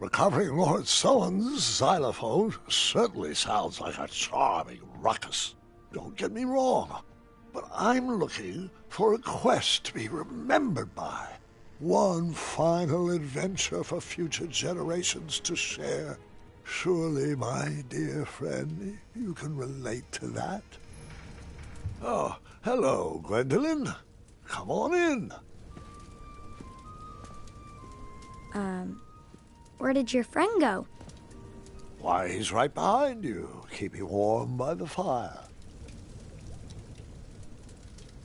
Recovering Lord Sullen's xylophone certainly sounds like a charming ruckus. Don't get me wrong, but I'm looking for a quest to be remembered by. One final adventure for future generations to share. Surely, my dear friend, you can relate to that. Oh, hello, Gwendolyn. Come on in. Where did your friend go? Why, he's right behind you, keeping warm by the fire.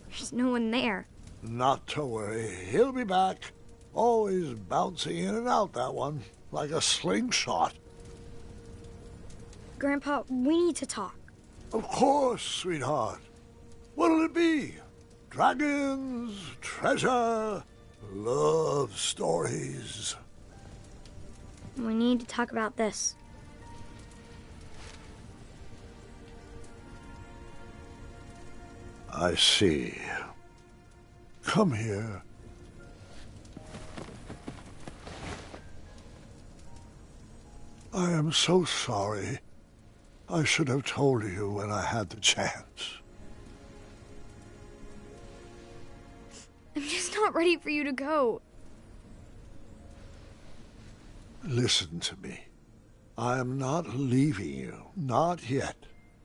There's no one there. Not to worry, he'll be back. Always bouncing in and out, that one, like a slingshot. Grandpa, we need to talk. Of course, sweetheart. What'll it be? Dragons, treasure, love stories. We need to talk about this. I see. Come here. I am so sorry. I should have told you when I had the chance. I'm just not ready for you to go. Listen to me. I am not leaving you. Not yet.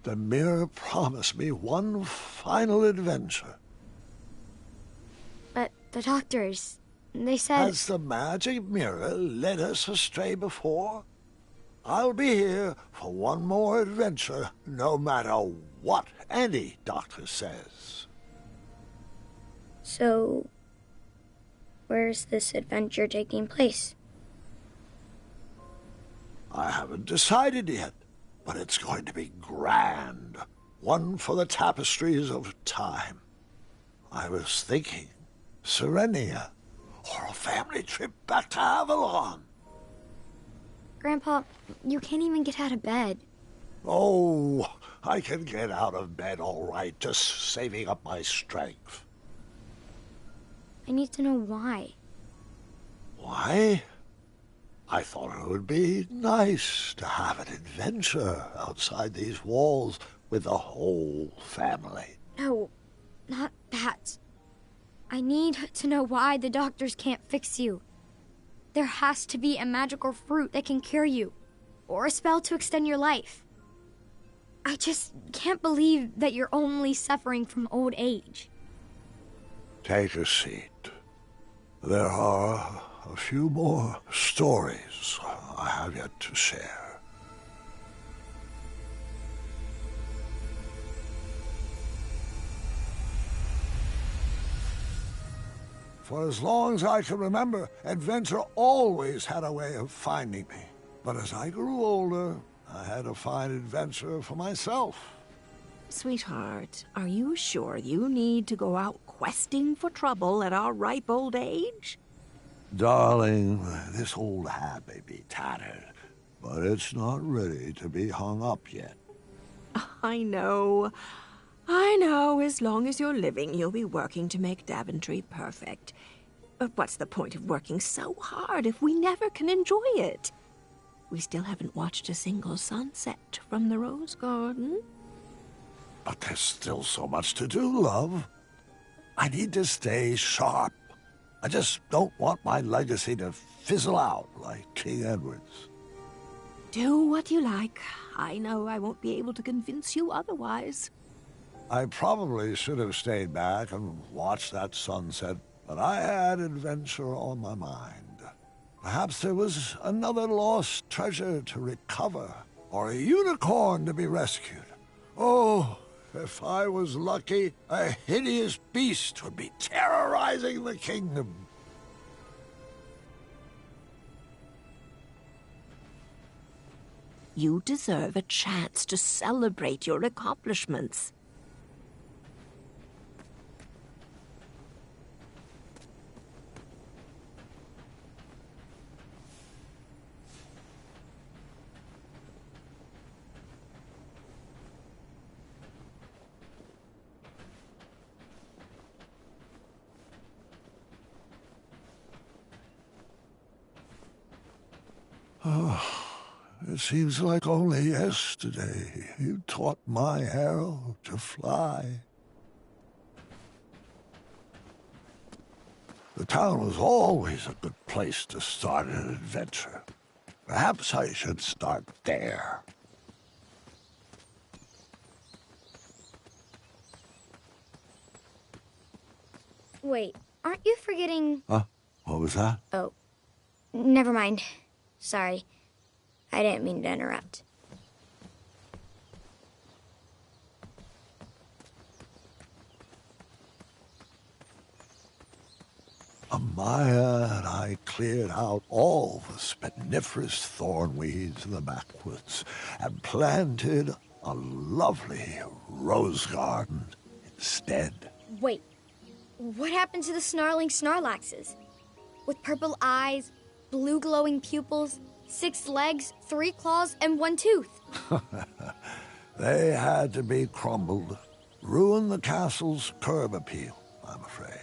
The mirror promised me one final adventure. But the doctors, they said... Has the magic mirror led us astray before? I'll be here for one more adventure, no matter what any doctor says. So, where's this adventure taking place? I haven't decided yet, but it's going to be grand. One for the tapestries of time. I was thinking Serenia, or a family trip back to Avalon. Grandpa, you can't even get out of bed. Oh, I can get out of bed all right, just saving up my strength. I need to know why. Why? I thought it would be nice to have an adventure outside these walls with the whole family. No, not that. I need to know why the doctors can't fix you. There has to be a magical fruit that can cure you, or a spell to extend your life. I just can't believe that you're only suffering from old age. Take a seat. There are a few more stories I have yet to share. For as long as I can remember, adventure always had a way of finding me. But as I grew older, I had to find adventure for myself. Sweetheart, are you sure you need to go out questing for trouble at our ripe old age? Darling, this old hat may be tattered, but it's not ready to be hung up yet. I know. I know. As long as you're living, you'll be working to make Daventry perfect. But what's the point of working so hard if we never can enjoy it? We still haven't watched a single sunset from the Rose Garden. But there's still so much to do, love. I need to stay sharp. I just don't want my legacy to fizzle out like King Edward's. Do what you like. I know I won't be able to convince you otherwise. I probably should have stayed back and watched that sunset, but I had adventure on my mind. Perhaps there was another lost treasure to recover, or a unicorn to be rescued. Oh, if I was lucky, a hideous beast would be terrorizing the kingdom. You deserve a chance to celebrate your accomplishments. It seems like only yesterday you taught my arrow to fly. The town was always a good place to start an adventure. Perhaps I should start there. Wait, aren't you forgetting... Huh? What was that? Oh, never mind. Sorry. I didn't mean to interrupt. Amaya and I cleared out all the spiniferous thorn weeds in the backwoods and planted a lovely rose garden instead. Wait, what happened to the snarling Snarlaxes? With purple eyes, blue glowing pupils, 6 legs, 3 claws, and 1 tooth. They had to be crumbled. Ruined the castle's curb appeal, I'm afraid.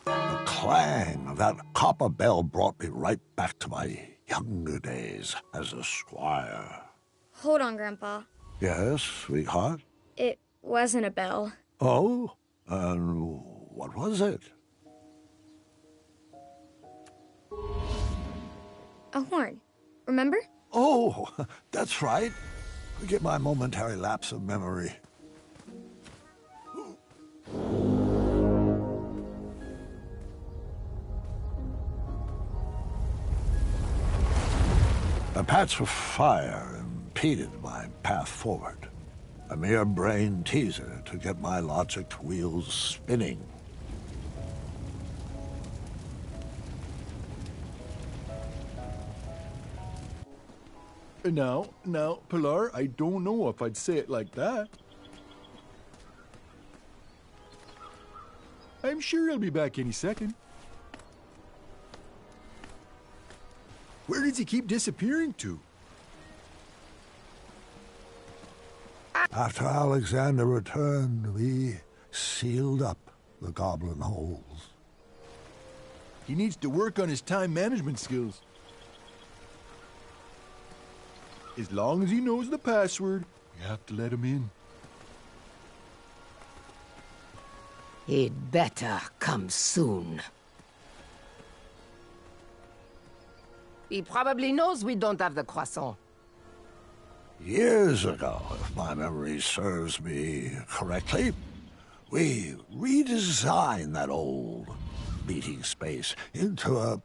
The clang of that copper bell brought me right back to my younger days as a squire. Hold on, Grandpa. Yes, sweetheart? It wasn't a bell. Oh? And what was it? A horn. Remember? Oh, that's right. Forgive my momentary lapse of memory. A patch of fire impeded my path forward. A mere brain teaser to get my logic wheels spinning. Now, Pilar, I don't know if I'd say it like that. I'm sure he'll be back any second. Where does he keep disappearing to? After Alexander returned, we sealed up the goblin holes. He needs to work on his time management skills. As long as he knows the password, you have to let him in. He'd better come soon. He probably knows we don't have the croissant. Years ago, if my memory serves me correctly, we redesigned that old meeting space into a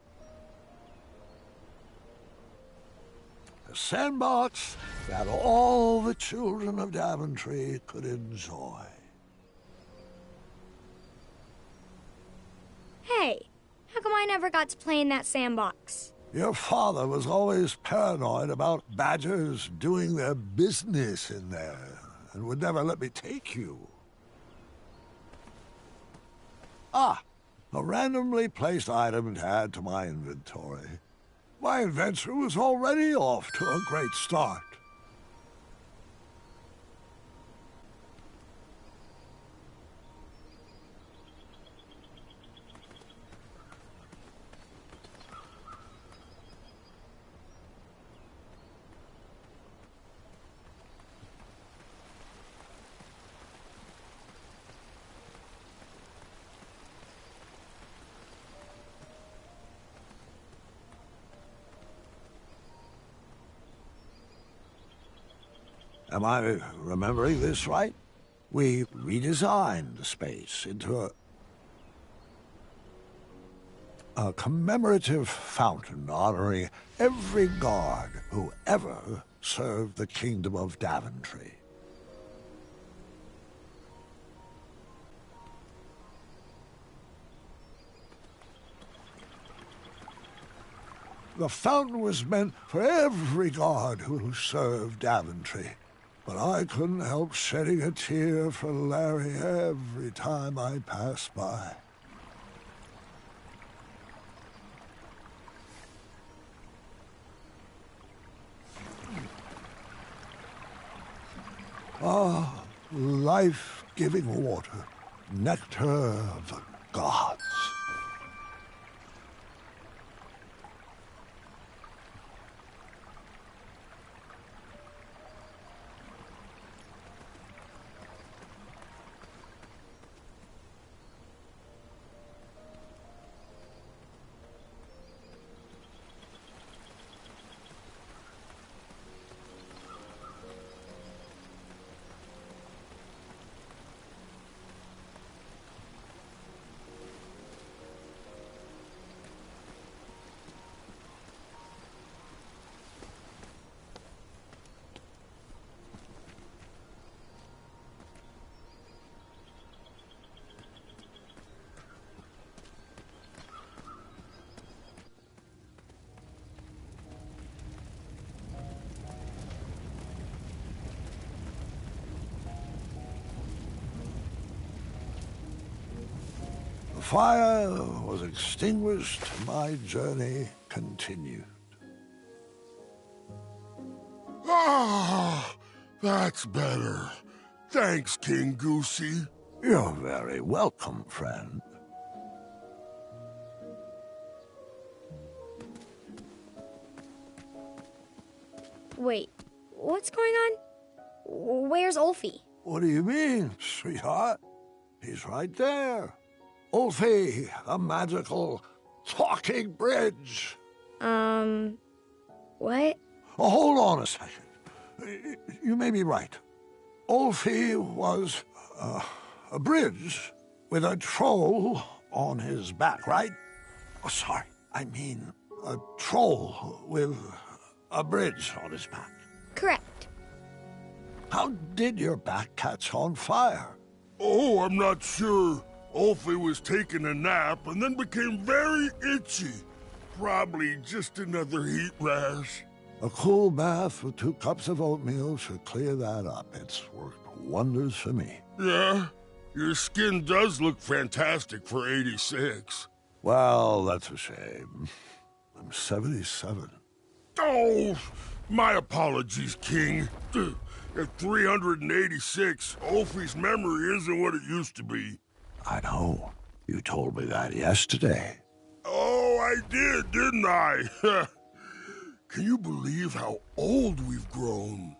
sandbox that all the children of Daventry could enjoy. Hey, how come I never got to play in that sandbox? Your father was always paranoid about badgers doing their business in there, and would never let me take you. Ah, a randomly placed item to add to my inventory. My adventure was already off to a great start. Am I remembering this right? We redesigned the space into a commemorative fountain honoring every guard who ever served the Kingdom of Daventry. The fountain was meant for every guard who served Daventry. But I couldn't help shedding a tear for Larry every time I passed by. Ah, life-giving water, nectar of the gods. The fire was extinguished, my journey continued. Ah, that's better. Thanks, King Goosey. You're very welcome, friend. Wait, what's going on? Where's Ulfie? What do you mean, sweetheart? He's right there. Ulfie, a magical talking bridge. What? Oh, hold on a second. You may be right. Ulfie was a bridge with a troll on his back, right? Oh, sorry. I mean a troll with a bridge on his back. Correct. How did your back catch on fire? Oh, I'm not sure. Ulfie was taking a nap and then became very itchy. Probably just another heat rash. A cool bath with 2 cups of oatmeal should clear that up. It's worked wonders for me. Yeah? Your skin does look fantastic for 86. Well, that's a shame. I'm 77. Oh, my apologies, King. At 386, Ulfie's memory isn't what it used to be. I know. You told me that yesterday. Oh, I did, didn't I? Can you believe how old we've grown?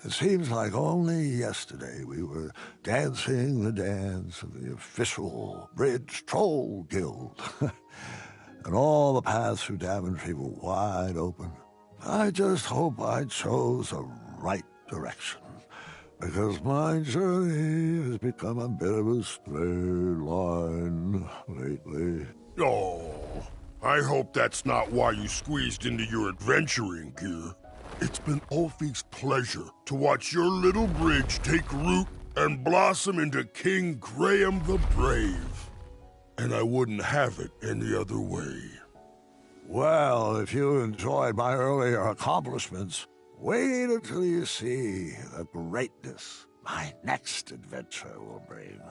It seems like only yesterday we were dancing the dance of the official Bridge Troll Guild. And all the paths through Daventry were wide open. I just hope I chose the right direction, because my journey has become a bit of a straight line lately. Oh, I hope that's not why you squeezed into your adventuring gear. It's been Ulfie's pleasure to watch your little bridge take root and blossom into King Graham the Brave. And I wouldn't have it any other way. Well, if you enjoyed my earlier accomplishments, wait until you see the greatness my next adventure will bring.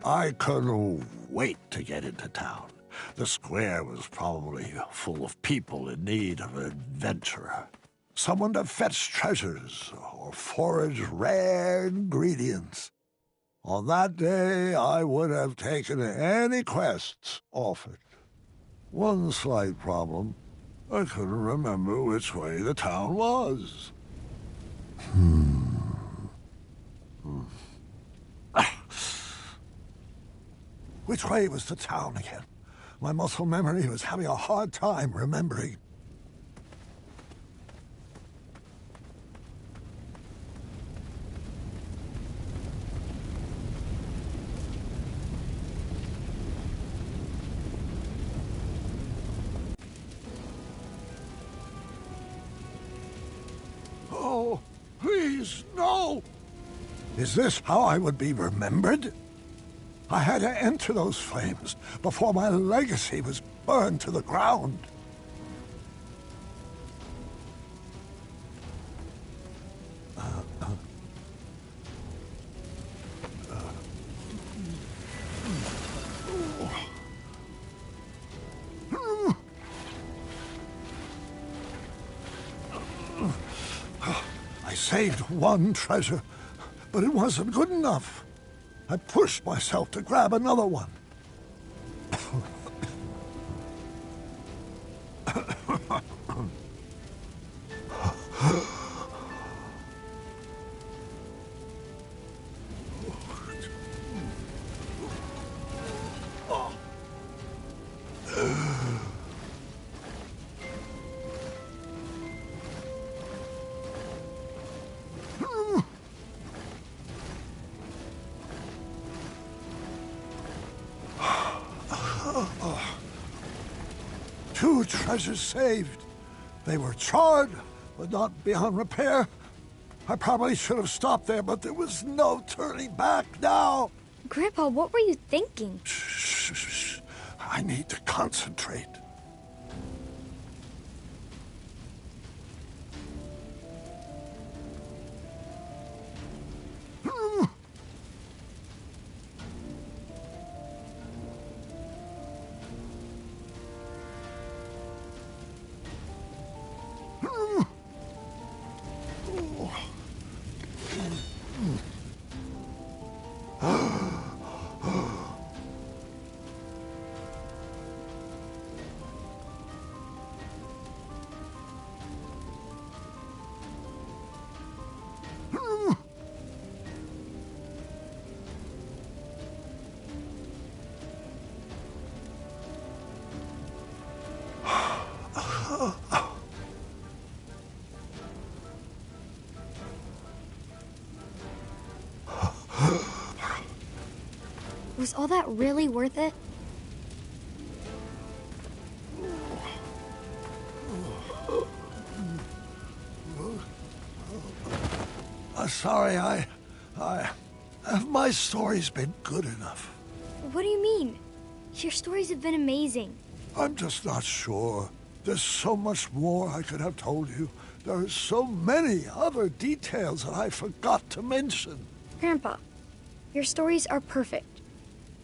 I couldn't wait to get into town. The square was probably full of people in need of an adventurer. Someone to fetch treasures or forage rare ingredients. On that day, I would have taken any quests offered. One slight problem. I couldn't remember which way the town was. Which way was the town again? My muscle memory was having a hard time remembering. Oh, please, no! Is this how I would be remembered? I had to enter those flames before my legacy was burned to the ground. I saved one treasure, but it wasn't good enough. I pushed myself to grab another one. Two treasures saved. They were charred, but not beyond repair. I probably should have stopped there, but there was no turning back now. Grandpa, what were you thinking? Shh. I need to concentrate. Was all that really worth it? Sorry, have my stories been good enough? What do you mean? Your stories have been amazing. I'm just not sure. There's so much more I could have told you. There are so many other details that I forgot to mention. Grandpa, your stories are perfect.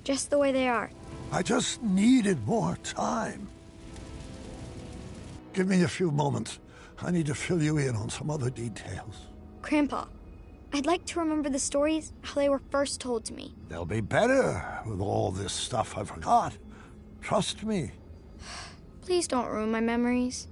Just the way they are. I just needed more time. Give me a few moments. I need to fill you in on some other details. Grandpa, I'd like to remember the stories how they were first told to me. They'll be better with all this stuff I forgot. Trust me. Please don't ruin my memories.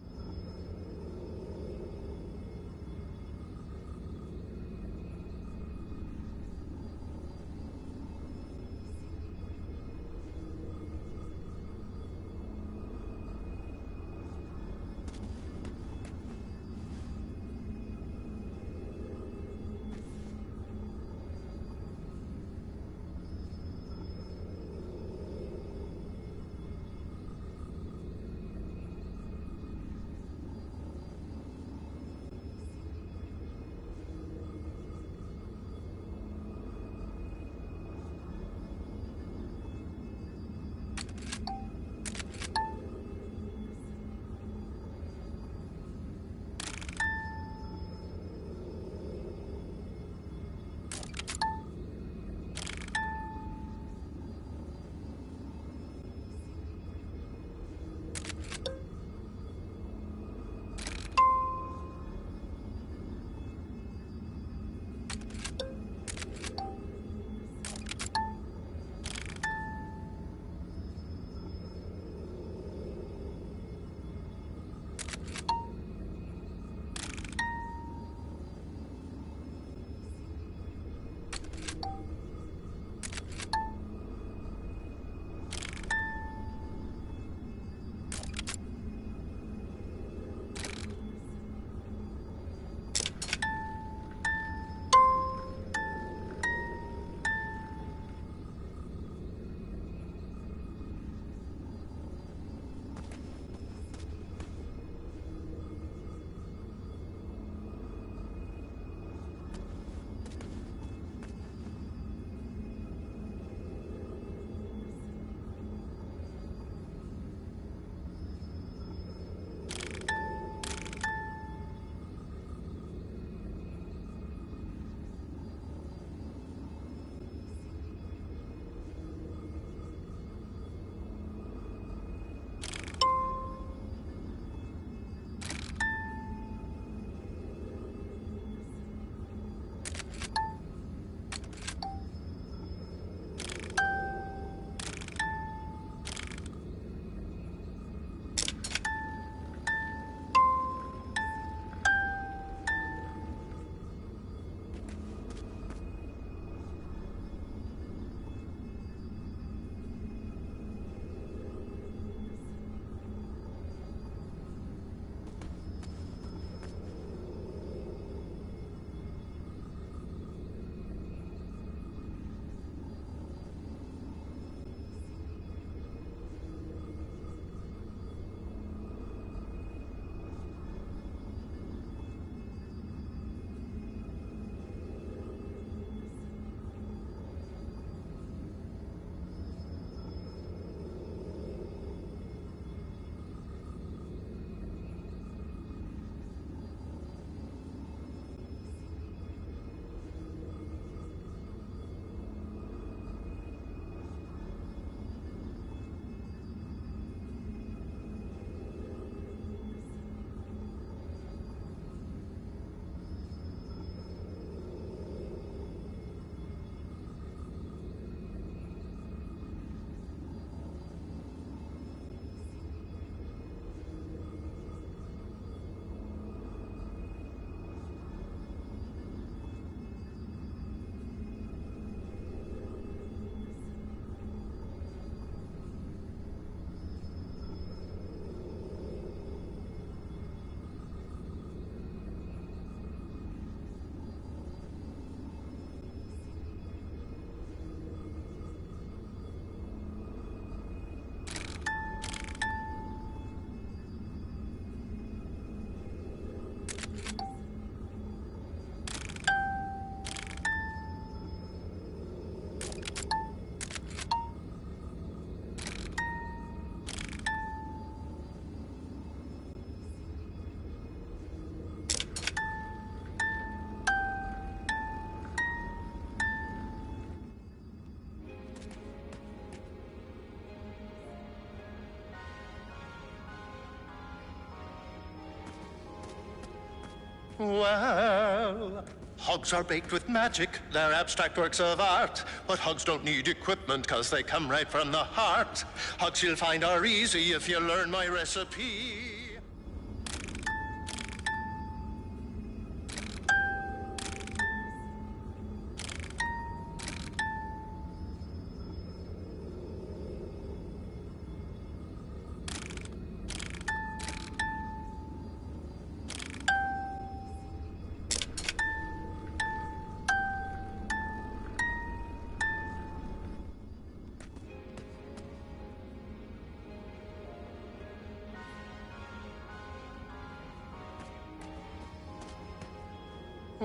Well, hugs are baked with magic. They're abstract works of art. But hugs don't need equipment, 'cause they come right from the heart. Hugs you'll find are easy if you learn my recipe.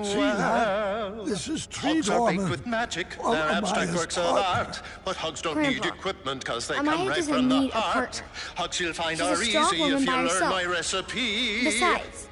See that? This is tree hugs are baked dormant. with magic. Oh, They're abstract Amaya's works of partner. art. But hugs don't Grandpa, need equipment, 'cause they Amaya come right doesn't from the need a heart. partner. Hugs you'll find She's a are strong easy woman if you by learn herself. my recipe. Besides, he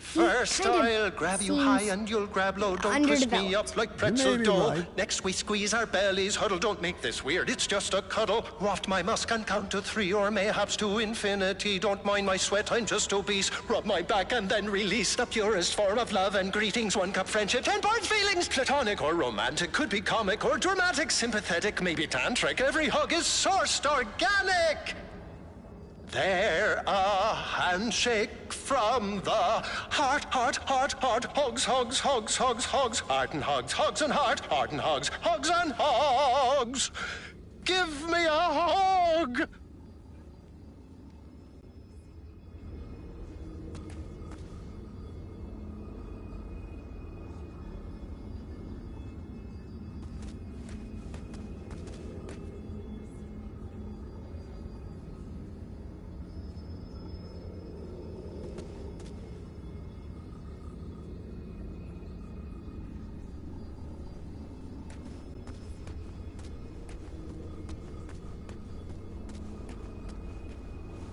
First kind of I'll grab you seems high and you'll grab low. Don't push me underdeveloped. up like You pretzel may be dough. right. Next we squeeze our bellies, huddle. Don't make this weird, it's just a cuddle. Waft my musk and count to 3 or mayhaps to infinity. Don't mind my sweat, I'm just obese. Rub my back and then release the purest form of love and greetings. 1 cup friendship, 10 point feelings. Platonic or romantic, could be comic or dramatic. Sympathetic, maybe tantric. Every hug is sourced organic. They're a handshake from the heart, heart, heart, heart. Hugs, hugs, hugs, hugs, hugs. Heart and hugs, hugs and heart and hugs, hugs and hugs. Give me a hug.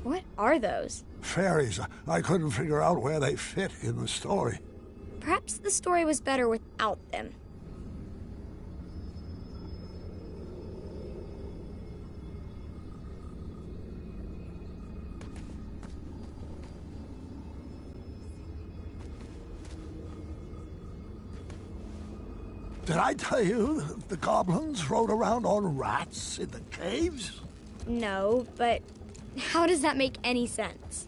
what are those? Fairies. I couldn't figure out where they fit in the story. Perhaps the story was better without them. Did I tell you the goblins rode around on rats in the caves? No, but how does that make any sense?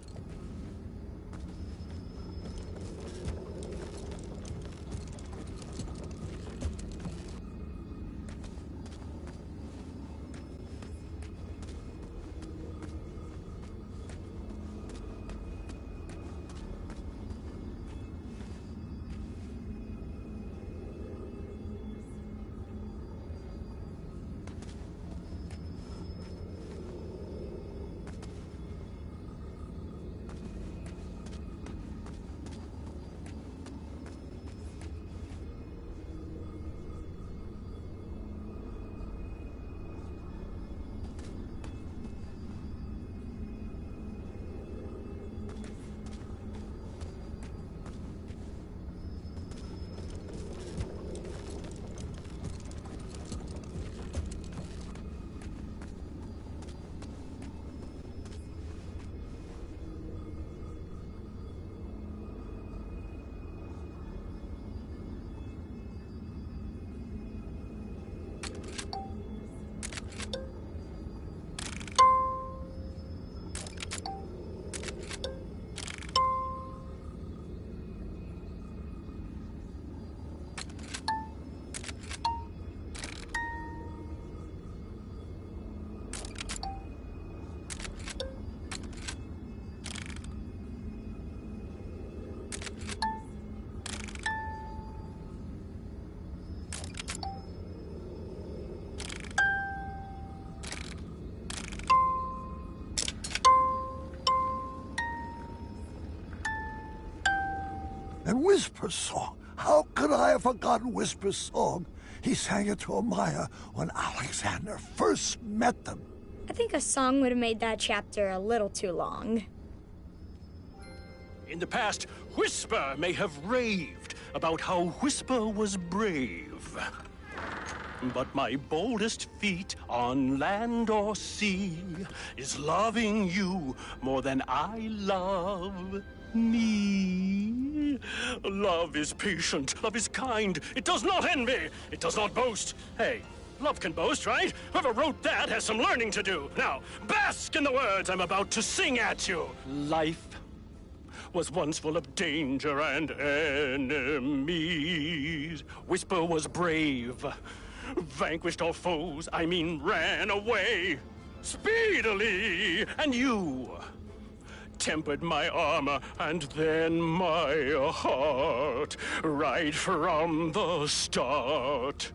And Whisper's song. How could I have forgotten Whisper's song? He sang it to Amaya when Alexander first met them. I think a song would have made that chapter a little too long. In the past, Whisper may have raved about how Whisper was brave. But my boldest feat on land or sea is loving you more than I love me. Love is patient. Love is kind. It does not envy. It does not boast. Hey, love can boast, right? Whoever wrote that has some learning to do. Now, bask in the words I'm about to sing at you. Life was once full of danger and enemies. Whisper was brave, vanquished all foes, ran away speedily. And you tempered my armor and then my heart right from the start.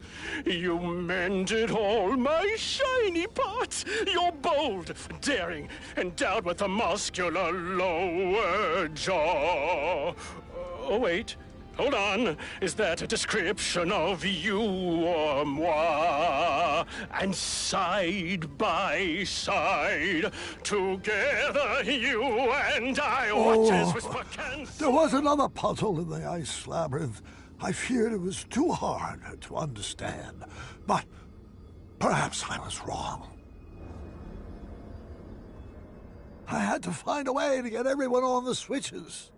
You mended all my shiny parts. You're bold, daring, endowed with a muscular lower jaw. Oh, wait. Hold on. Is that a description of you or moi? And side by side, together you and I watch as Whisper can... There was another puzzle in the ice labyrinth. I feared it was too hard to understand, but perhaps I was wrong. I had to find a way to get everyone on the switches.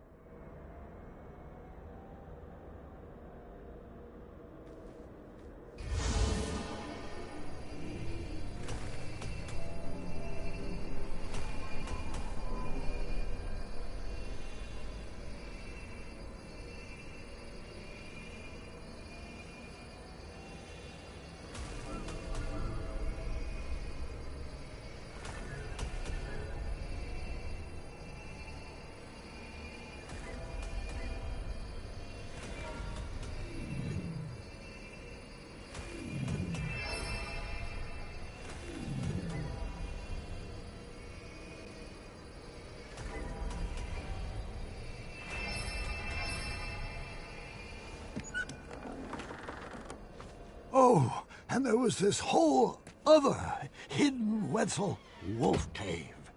Oh, and there was this whole other hidden Wetzel wolf cave.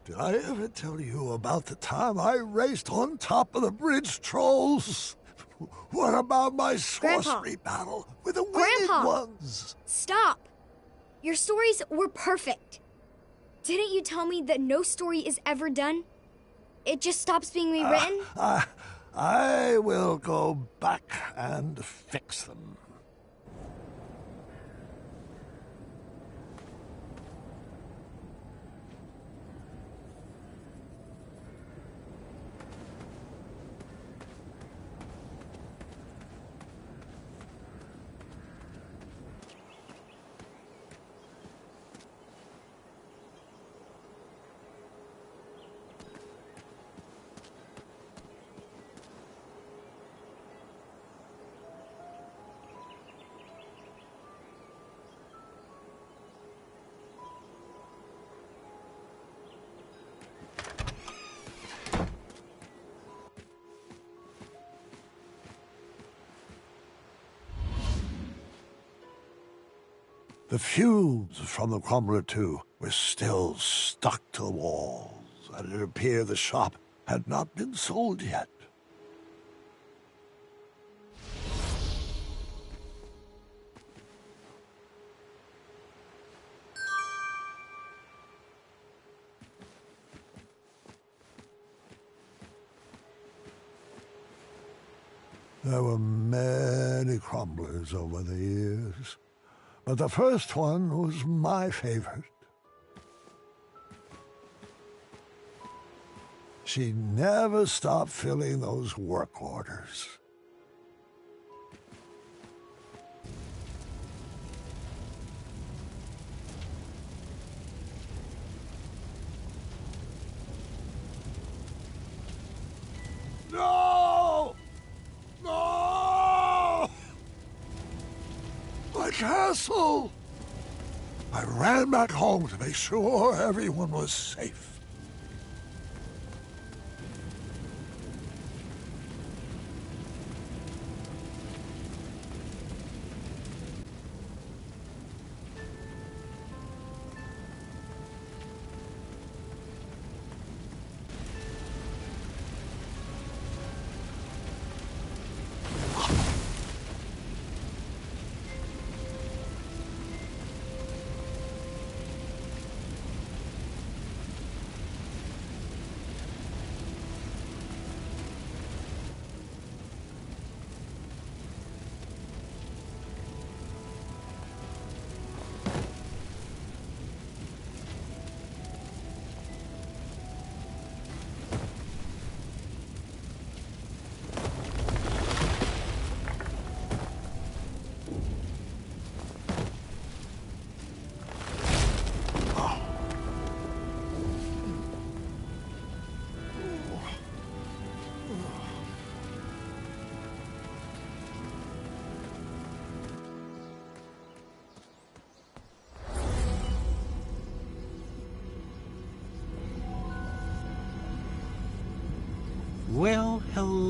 Did I ever tell you about the time I raced on top of the bridge trolls? What about my sorcery battle with the winged ones? Stop! Your stories were perfect. Didn't you tell me that no story is ever done? It just stops being rewritten? I will go back and fix them. The fumes from the Crumbler 2 were still stuck to the walls, and it appeared the shop had not been sold yet. There were many Crumblers over the years, but the first one was my favorite. She never stopped filling those work orders. No! No! My castle! I ran back home to make sure everyone was safe.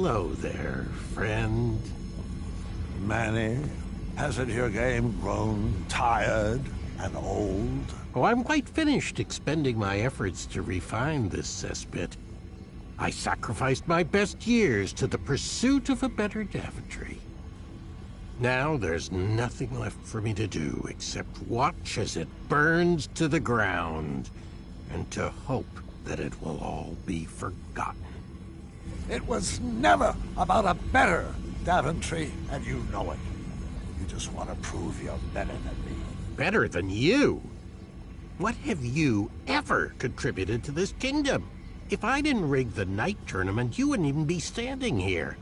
Hello there, friend. Manny, hasn't your game grown tired and old? Oh, I'm quite finished expending my efforts to refine this cesspit. I sacrificed my best years to the pursuit of a better Daventry. Now there's nothing left for me to do except watch as it burns to the ground and to hope that it will all be forgotten. It was never about a better Daventry, and you know it. You just want to prove you're better than me. Better than you? What have you ever contributed to this kingdom? If I didn't rig the night tournament, you wouldn't even be standing here.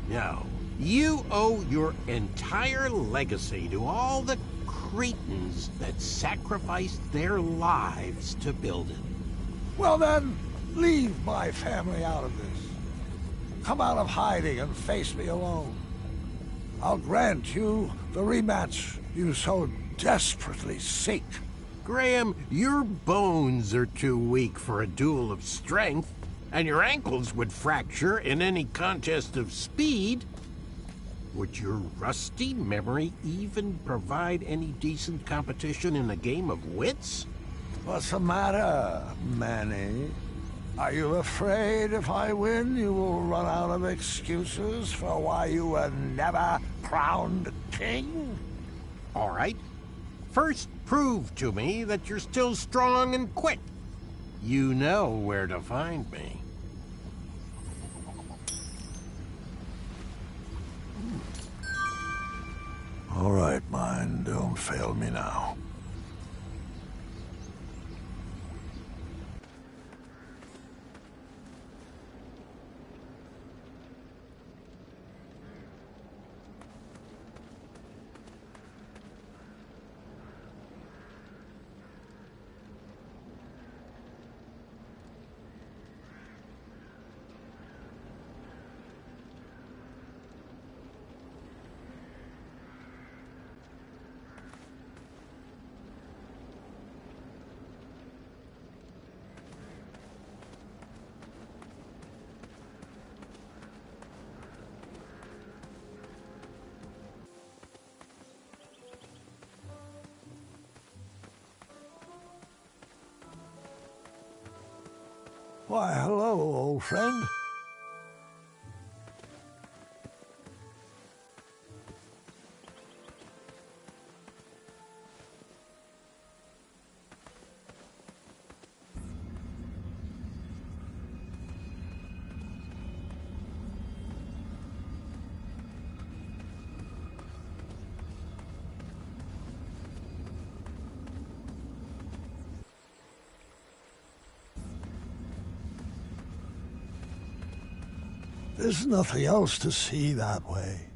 No, you owe your entire legacy to all the cretins that sacrificed their lives to build it. Well then, leave my family out of this. Come out of hiding and face me alone. I'll grant you the rematch you so desperately seek. Graham, your bones are too weak for a duel of strength, and your ankles would fracture in any contest of speed. Would your rusty memory even provide any decent competition in a game of wits? What's the matter, Manny? Are you afraid if I win, you will run out of excuses for why you were never crowned king? All right. First, prove to me that you're still strong and quick. You know where to find me. All right, mine, don't fail me now. Why, hello, old friend. There's nothing else to see that way.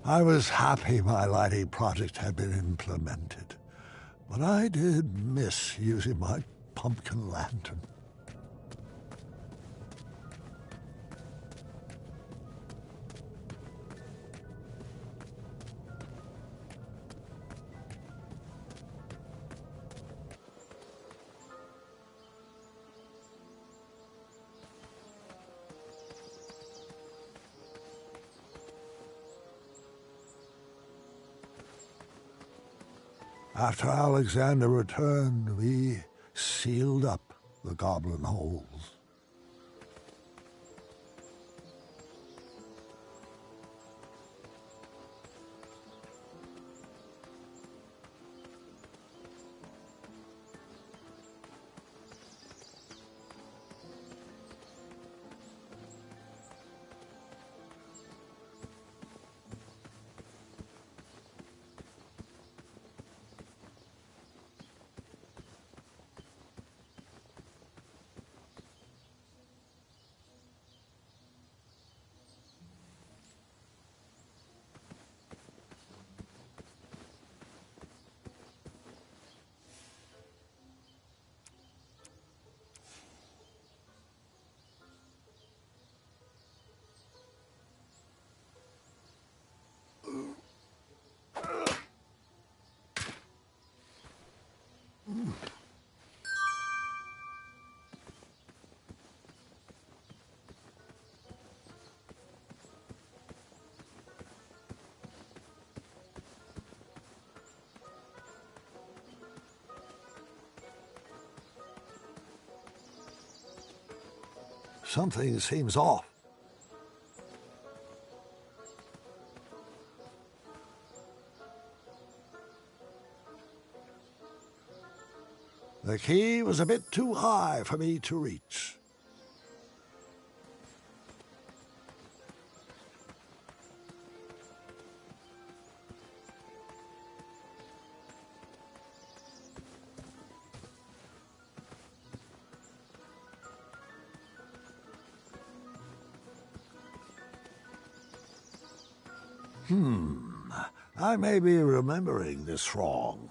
I was happy my lighting project had been implemented, but I did miss using my pumpkin lantern. After Alexander returned, we sealed up the goblin holes. Something seems off. The key was a bit too high for me to reach. I may be remembering this wrong.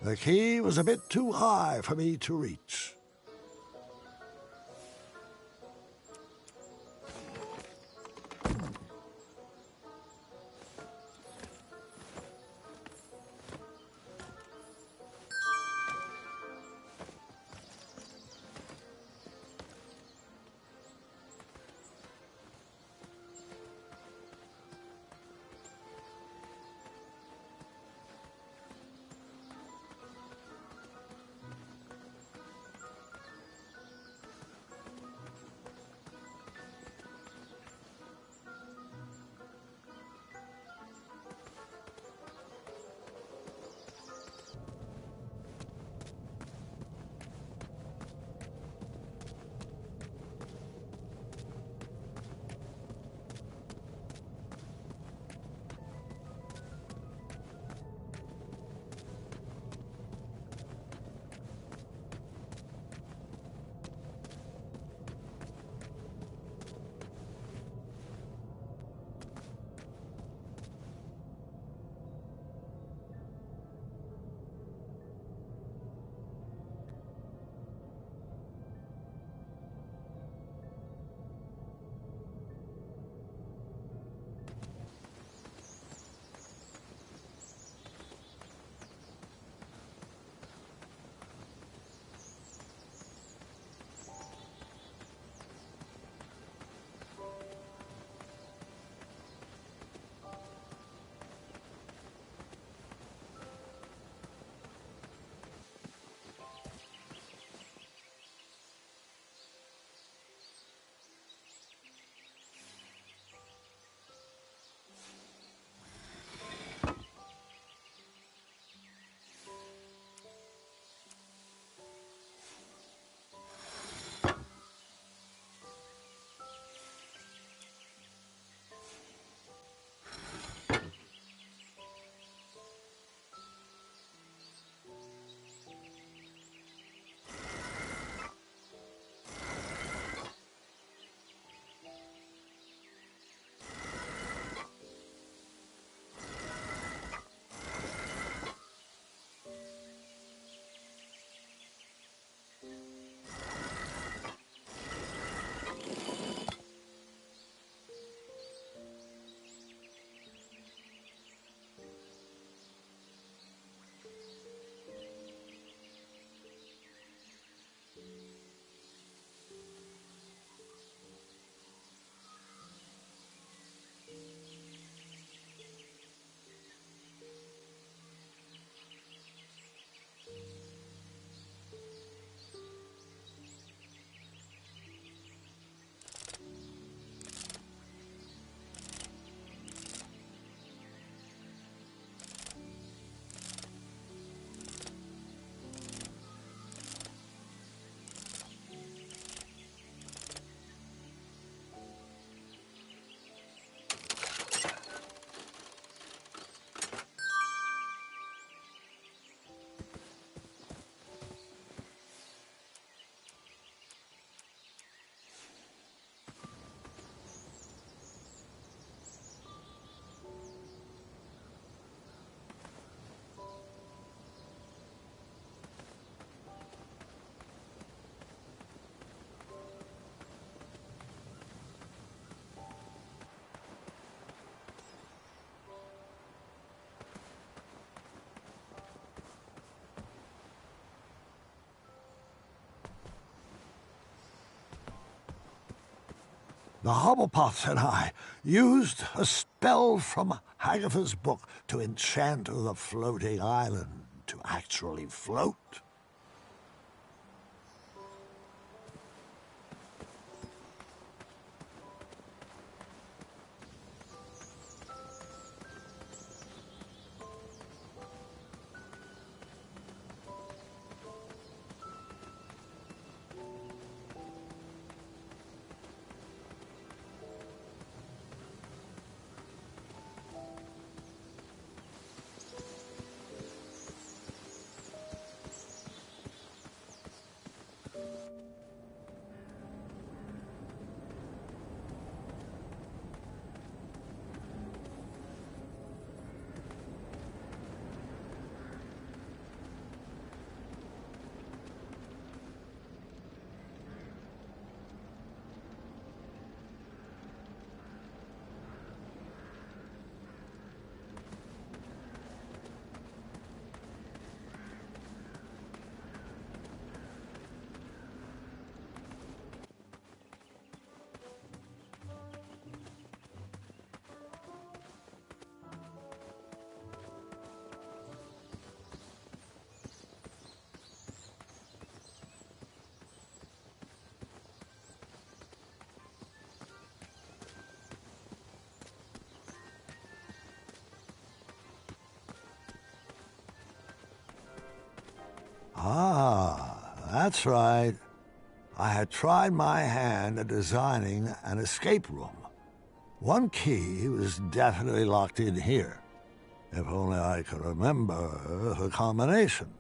The key was a bit too high for me to reach. The Hobblepots and I used a spell from Hagatha's book to enchant the floating island to actually float. Ah, that's right. I had tried my hand at designing an escape room. One key was definitely locked in here. If only I could remember the combination.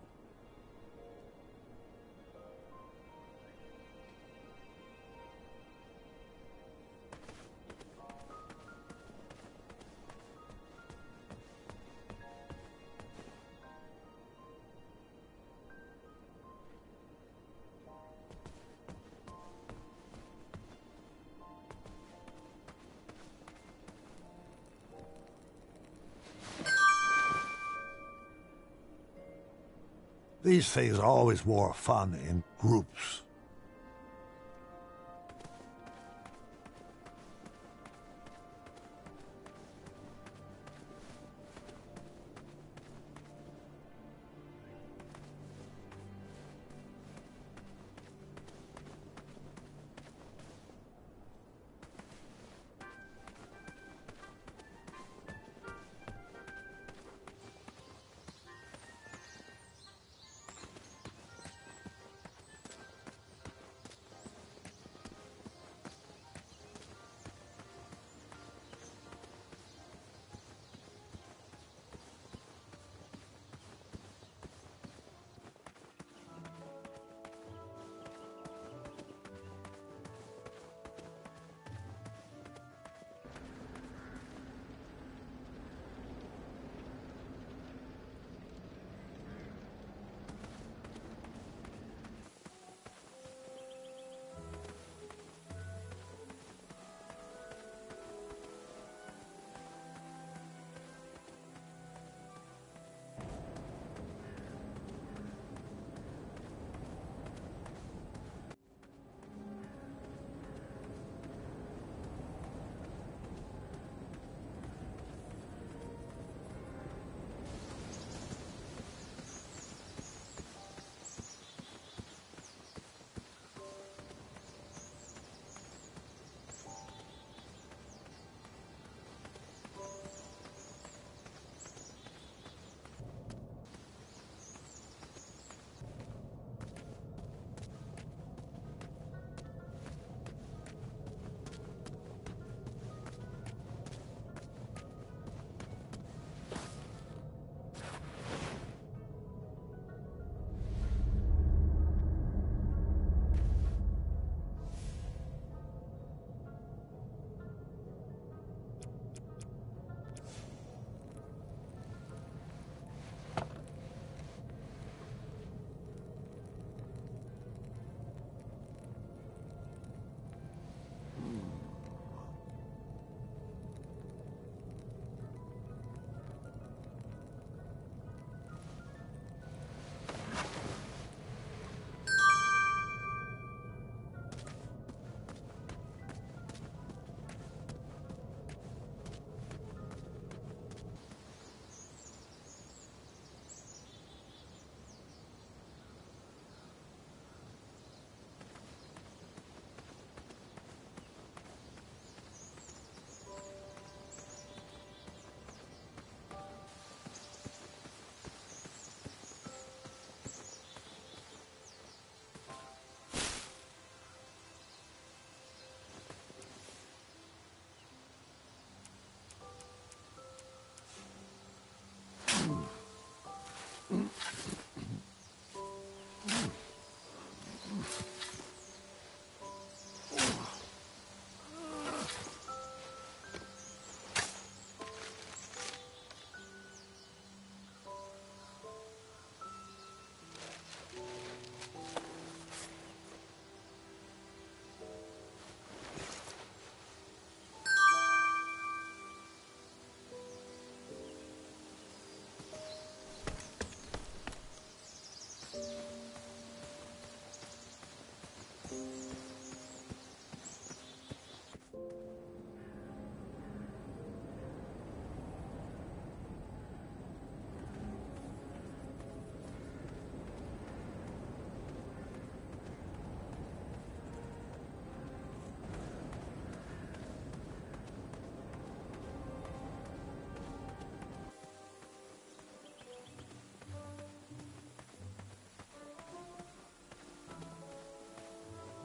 These things are always more fun in groups.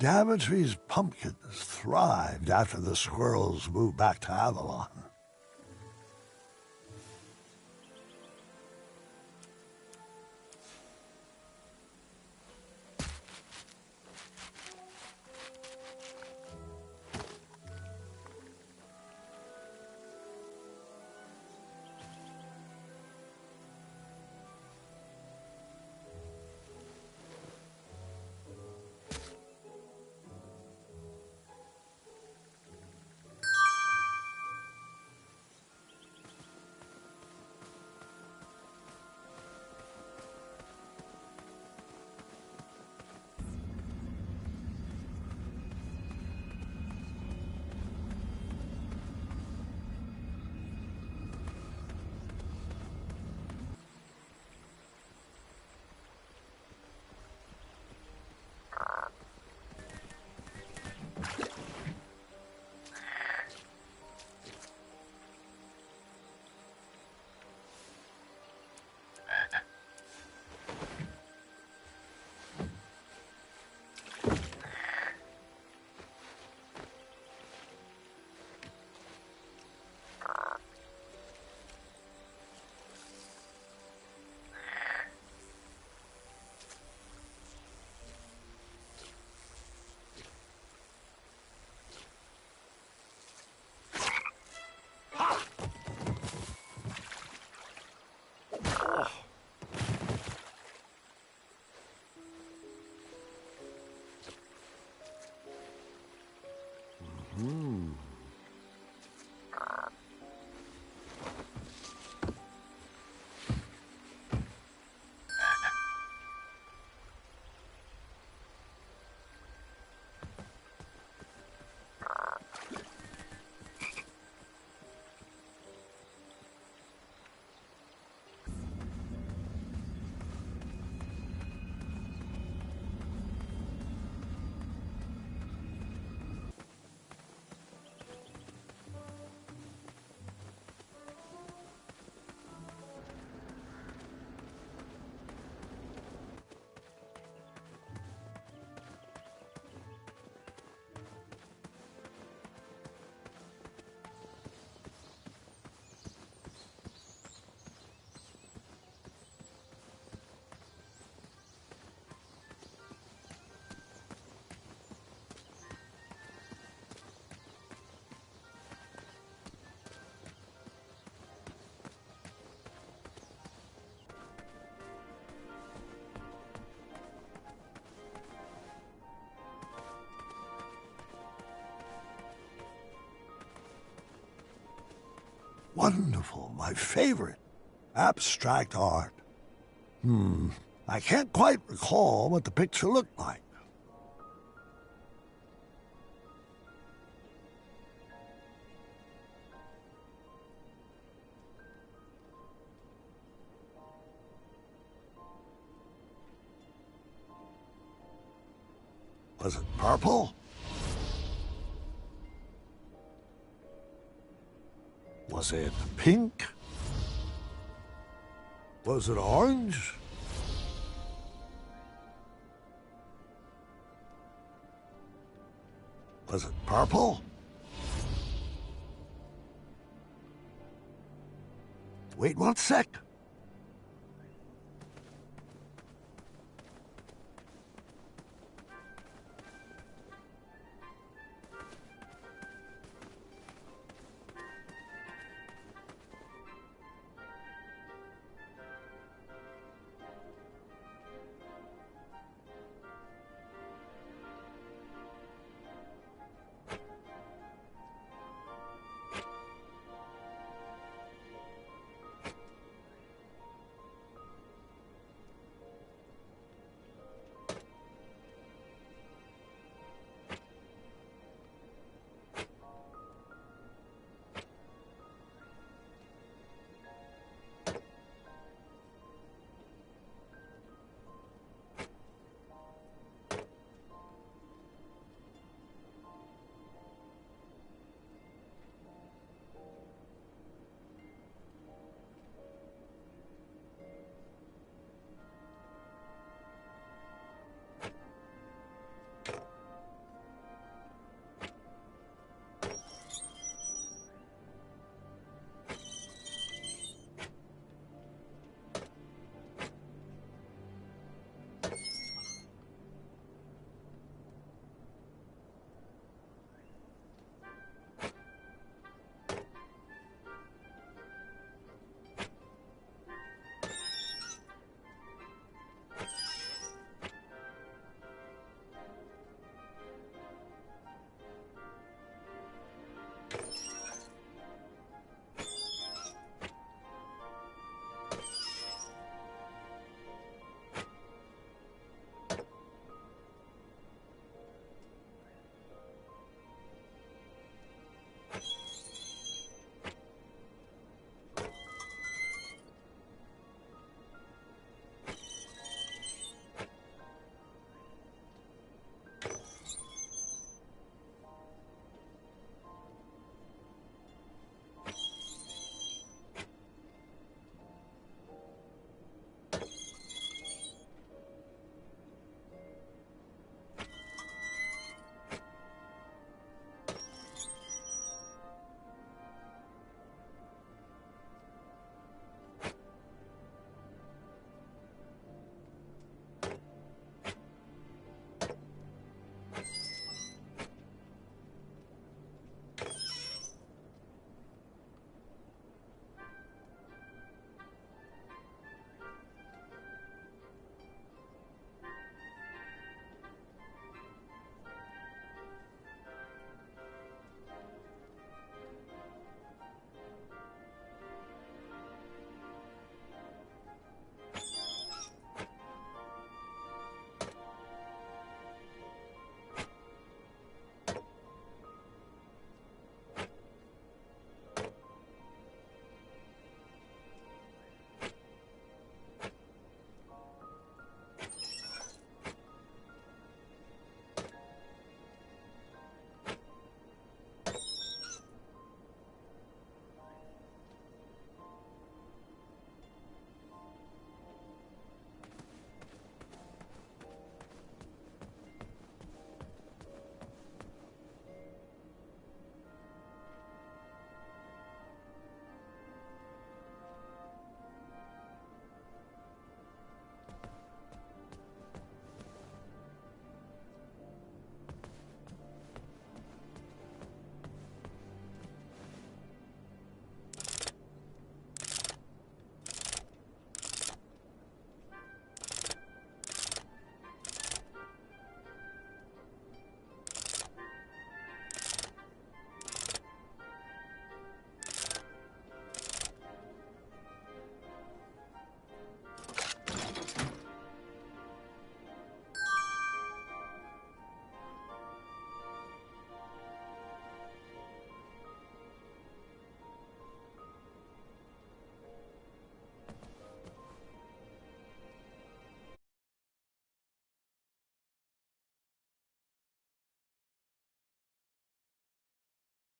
Daventry's pumpkins thrived after the squirrels moved back to Avalon. Wonderful, my favorite. Abstract art. I can't quite recall what the picture looked like. Was it purple? Was it pink? Was it orange? Was it purple? Wait 1 sec.